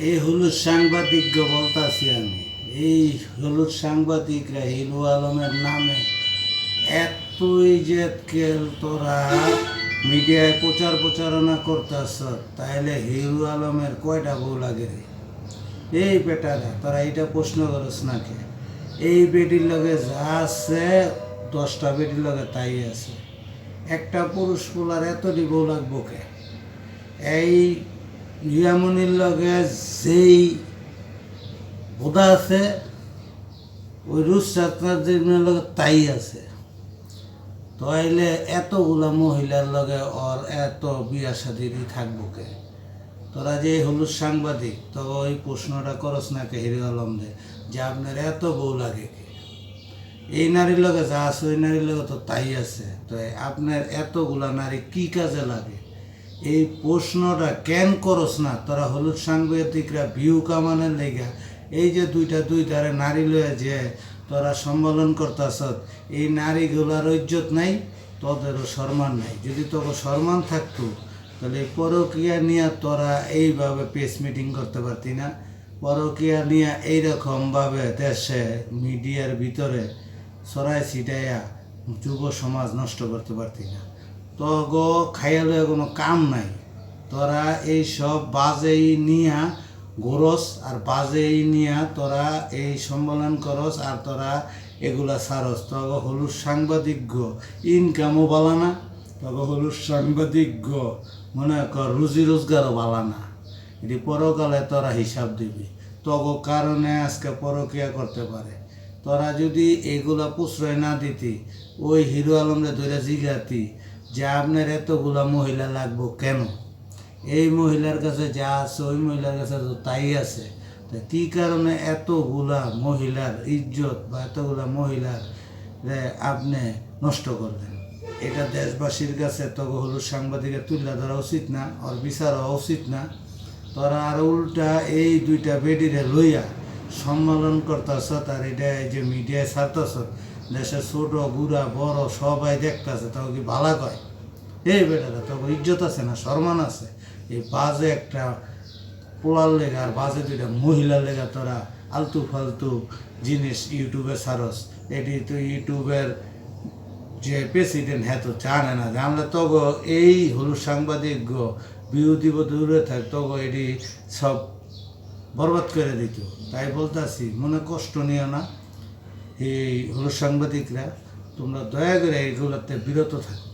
এই হলুদ সাংবাদিক বলতাছি আমি। এই হলুদ সাংবাদিকরা হিরো আলমের নামে এতই যে কেল তোরা মিডিয়ায় প্রচারণা করতেছ, তাইলে হিরো আলমের কয়টা বউ লাগে রে? এই বেটারা তোরা এইটা প্রশ্ন করস না কে? এই বেটির লগে যা আছে 10টা বেটির লগে তাই আছে। একটা পুরুষ পোলার এতটি বউ লাগবো কে? এই রিয়ামনির লগে যেই বোধা আছে ওই রুশাদের লগে তাই আছে। তাইলে এতগুলা মহিলার লগে ওর এত বিয়া শাদিরই থাকবো কে? তোরা যে হলুদ সাংবাদিক তো ওই প্রশ্নটা করস না কে হিরো আলম দে যে আপনার এত বউ লাগে কে? এই নারীর লগে যা আছে ওই নারীর লগে তো তাই আছে। তো আপনার এতগুলা নারী কি কাজে লাগে? এই প্রশ্নটা কেন করস না? তোরা হলুদ সাংবাদিকরা ভিউ কামানের লেগা এই যে দুই ধারে নারী লয়ে যে তোরা সম্মেলন করতেছ, এই নারীগুলার ইজ্জত নাই, তোদেরও সম্মান নাই। যদি তোকে সম্মান থাকতো তাহলে পরকীয়া নিয়ে তোরা এইভাবে প্রেস মিটিং করতে পারতি না? পরকীয়া নিয়ে এইরকমভাবে দেশে মিডিয়ার ভিতরে ছড়াই ছিটাইয়া যুব সমাজ নষ্ট করতে পারতি না? তো গো খাইয়ালে কোনো কাম নাই। তোরা এই সব বাজেই নিয়া গোরস আর বাজেই নিয়া তোরা এই সম্মেলন করস আর তোরা এগুলা সারস। তগ হলুদ সাংবাদিক ইনকামও বালানা, তগ হলুদ সাংবাদিক মনে কর রুজি রোজগারও বালানা। এটি পরকালে তোরা হিসাব দিবি। তগ কারণে আজকে পরকিয়া করতে পারে। তোরা যদি এগুলা প্রশ্রয় না দিতি, ওই হিরো আলমরে ধরে জিগাতি যে আপনার এতগুলা মহিলা লাগবো কেন? এই মহিলার কাছে যা আছে ওই মহিলার কাছে তো তাই আছে। তো কী কারণে এতগুলা মহিলার ইজ্জত বা এতগুলা মহিলার আপনি নষ্ট করলেন? এটা দেশবাসীর কাছে তো হলুদ সাংবাদিকের তুলে ধরা উচিত না, ওর বিচার হওয়া উচিত না? তোরা আর উল্টা এই দুইটা বেডিরে লইয়া সম্মেলন করতেছ, আর এটা এই যে মিডিয়ায় ছাড়তেছ, দেশের ছোট বুড়া বড় সবাই দেখতেছে, তাও কি ভালা কয়? এই বেটারা তখন ইজ্জত আছে না, সম্মান আছে? এই বাজে একটা পোলার লেগা আর বাজে দুইটা মহিলার লেগা তোরা আলতু ফালতু জিনিস ইউটিউবে ছাড়স। এটি তো ইউটিউবের যে প্রেসিডেন্ট হ্যাঁ তো জানে না, জানলে তগো এই হলুদ সাংবাদিক ভিউ দিব দূরে থাক, তগো এটি সব বরবাদ করে দিত। তাই বলতেছি, মনে কষ্ট নিও না। এই হলুদ সাংবাদিকরা তোমরা দয়া করে এইগুলোতে বিরত থাকো।